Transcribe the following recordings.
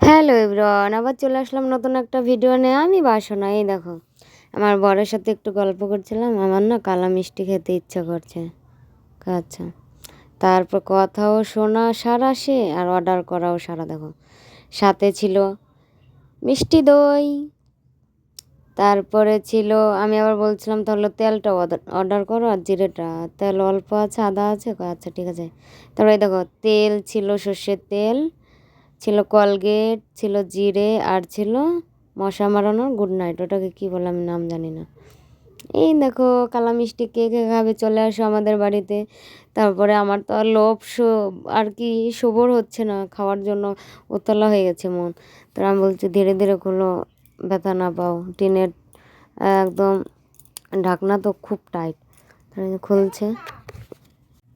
Hello everyone, আবার চলে আসলাম নতুন একটা ভিডিও নিয়ে। আমি বাসনা, এই দেখো আমার বরের সাথে একটু গল্প করছিলাম। আমার না কালা মিষ্টি খেতে ইচ্ছা করছে। আচ্ছা, তারপর কথাও শোনা সারা সে আর অর্ডার করাও সারা। দেখো সাথে ছিল মিষ্টি দই, তারপরে ছিল, আমি আবার বলছিলাম তাহলে তেলটা অর্ডার করো আর জিরেটা। তেল অল্প আছে, আদা আছে, আচ্ছা ঠিক আছে। তারপরে দেখো তেল ছিল, সর্ষের তেল ছিল, কলগেট ছিল, জিরে আর ছিল মশা মারানোর গুড নাইট, ওটাকে কী বলে আমি নাম জানি না। এই দেখো কালা মিষ্টি কে কে খাবে, চলে আসো আমাদের বাড়িতে। তারপরে আমার তো আর লোভ আর কি সবর হচ্ছে না খাওয়ার জন্য, উতলা হয়ে গেছে মন। তো আমি বলছি ধীরে ধীরে খোলো, ব্যথা না পাও। টিনের একদম ঢাকনা তো খুব টাইট, খুলছে।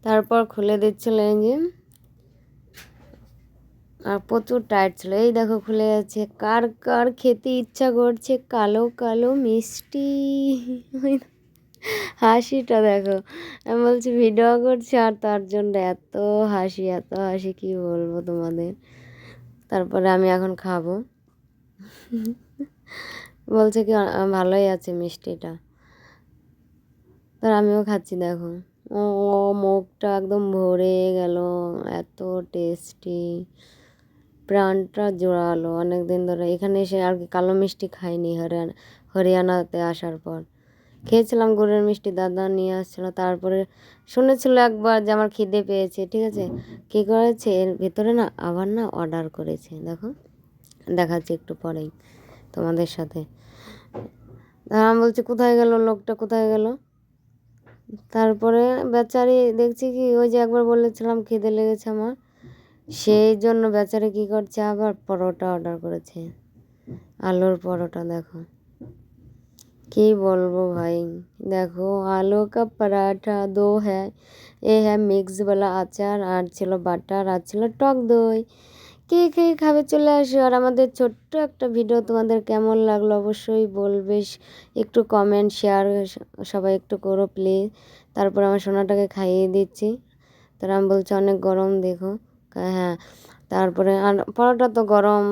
তারপর খুলে দিচ্ছিল এই যে, আর প্রচুর টাইট ছিল। এই দেখো খুলে যাচ্ছে। কার কার খেতে ইচ্ছা করছে কালো কালো মিষ্টি? হাসিটা দেখো, আমি বলছি ভিডিও করছি আর তার জন্য এত হাসি, এত হাসি কি বলবো তোমাদের। তারপরে আমি এখন খাবো। বলছে কি ভালোই আছে মিষ্টিটা। তার আমিও খাচ্ছি দেখো। ও মুখটা একদম ভরে গেল, এত টেস্টি, প্রাণটা জোড়ালো। অনেক দিন ধরে এখানে এসে আর কি কালো মিষ্টি খাইনি। হরিয়ানাতে আসার পর খেয়েছিলাম গুড়ের মিষ্টি, দাদা নিয়ে আসছিলো। তারপরে শুনেছিল একবার যে আমার খিদে পেয়েছে, ঠিক আছে, কী করেছে এর ভেতরে না আবার না অর্ডার করেছে। দেখো দেখাচ্ছি একটু পরেই তোমাদের সাথে। আমি বলছি কোথায় গেল লোকটা, কোথায় গেল? তারপরে বেচারি দেখছি কি, ওই যে একবার বলেছিলাম খিদে লেগেছে আমার, সেই জন্য বেচারি কী করছে, আবার পরোটা অর্ডার করেছে, আলুর পরোটা। দেখো কি বলবো ভাই, দেখো আলু কা পরাঠা দো হ্যাঁ, এ হ্যাঁ মিক্সওয়ালা আচার, আর ছিল বাটার, আর ছিল টক দই। কে কে খাবে চলে আসো। আর আমাদের ছোট্ট একটা ভিডিও তোমাদের কেমন লাগলো অবশ্যই বলবে, একটু কমেন্ট শেয়ার সবাই একটু করো প্লিজ। তারপর আমার সোনাটাকে খাইয়ে দিচ্ছি। তারা আমি বলছি অনেক গরম দেখো। হ্যাঁ, তারপরে আর পরোটা তো গরম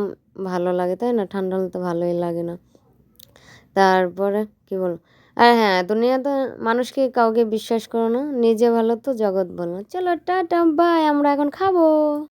ভালো লাগে তাই না, ঠান্ডা হলে তো ভালোই লাগে না। তারপরে কি বল, আর হ্যাঁ, দুনিয়াতে মানুষকে কাউকে বিশ্বাস করো না, নিজে ভালো তো জগৎ ভালো। চলো টাটা বাই, আমরা এখন খাবো।